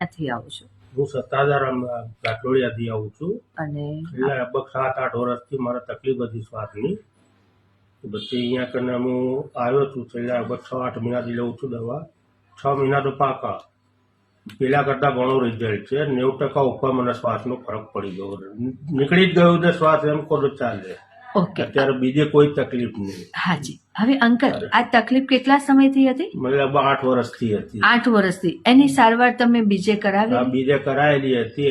ક્યાંથી આવો છો? હું સત્તાધાર કાટોડિયાથી આવું છું અને એટલે લગભગ 7-8 વર્ષથી મારે તકલીફ હતી શ્વાસની. પછી અહીંયા કને હું આવ્યો છું છેલ્લા લગભગ 6-8 મહિનાથી લઉં છું દવા. 6 મહિના તો પાકા. પેલા કરતા ઘણું રિઝલ્ટ છે. 90% ઉપર મને શ્વાસનો ફરક પડી ગયો. નીકળી જ ગયું ને શ્વાસ એમ કહો તો ચાલે. ઓકે, અત્યારે બીજી કોઈ તકલીફ નહીં. હાજી. હવે અંકલ, આ તકલીફ કેટલા સમયથી હતી? મતલબ 8 વર્ષથી હતી. 8 વર્ષથી. એની સારવાર તમે બીજે કરાવી? આ બીજે કરાયેલી હતી.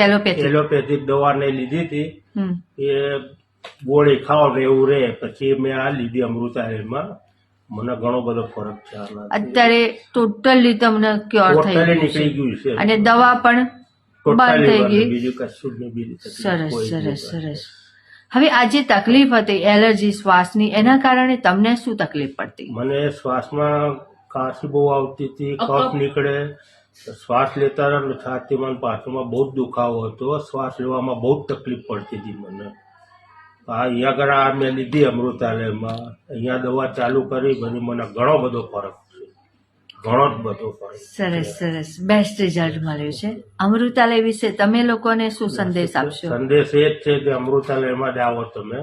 એલોપેથિક દવા ને લીધી હતી. એ ગોળી ખાવ ને એવું રહે. પછી મેં આ લીધી અમૃતાલયમાં. મને ઘણો બધો ફરક છે. અત્યારે ટોટલી તમને ક્યોર થઈ નીકળી ગયું છે અને દવા પણ બંધ થઈ ગઈ. બીજું કશું જ નહીં. સરસ સરસ સરસ. હવે આ જે તકલીફ હતી એલર્જી શ્વાસની, એના કારણે તમને શું તકલીફ પડતી? મને શ્વાસમાં કાંસી બહુ આવતી હતી, કફ નીકળે, શ્વાસ લેતા છાતીમાં પાછળમાં બહુ જ દુખાવો હતો, શ્વાસ લેવામાં બહુ જ તકલીફ પડતી હતી મને. અહીંયા આગળ આ મેં લીધી અમૃતાલયમાં, અહીંયા દવા ચાલુ કરી, પછી મને ઘણો બધો ફરક છે, ઘણો જ બધો ફરક. સરસ સરસ, બેસ્ટ રિઝલ્ટ મળ્યું છે. અમૃતાલય વિશે તમે લોકોને શું સંદેશ આપશો? સંદેશ એ જ છે કે અમૃતાલયમાં જ આવો તમે.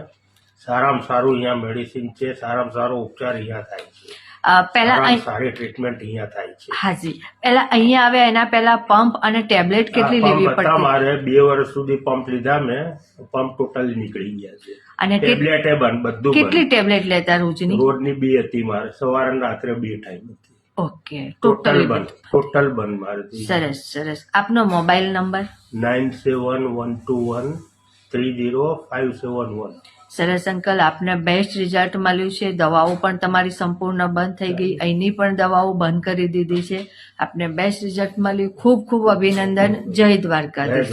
સારામાં સારું અહીંયા મેડિસિન છે, સારામાં સારો ઉપચાર અહીંયા થાય છે. પહેલા સારી ટ્રીટમેન્ટ અહીંયા થાય છે. હાજી. પહેલા અહીંયા આવ્યા એના પહેલા પંપ અને ટેબ્લેટ કેટલી લેવી પડતી? મારે 2 વર્ષ સુધી પંપ લીધા મેં. પંપ ટોટલી નીકળી ગયા છે અને ટેબ્લેટ બંધ, બધું. કેટલી ટેબ્લેટ લેતા રોજની? રોજની 2 હતી મારે, સવારે અને રાત્રે 2 ટાઈમ હતી. ઓકે, ટોટલ બંધ. ટોટલ બંધ મારે. સરસ સરસ. આપનો મોબાઈલ નંબર? 9712130571. સરસ અંકલ, આપને બેસ્ટ રિઝલ્ટ મળ્યું છે. દવાઓ પણ તમારી સંપૂર્ણ બંધ થઈ ગઈ, અહીંની પણ દવાઓ બંધ કરી દીધી છે. આપને બેસ્ટ રિઝલ્ટ મળ્યું. ખૂબ ખૂબ અભિનંદન. જય દ્વારકાધીશ.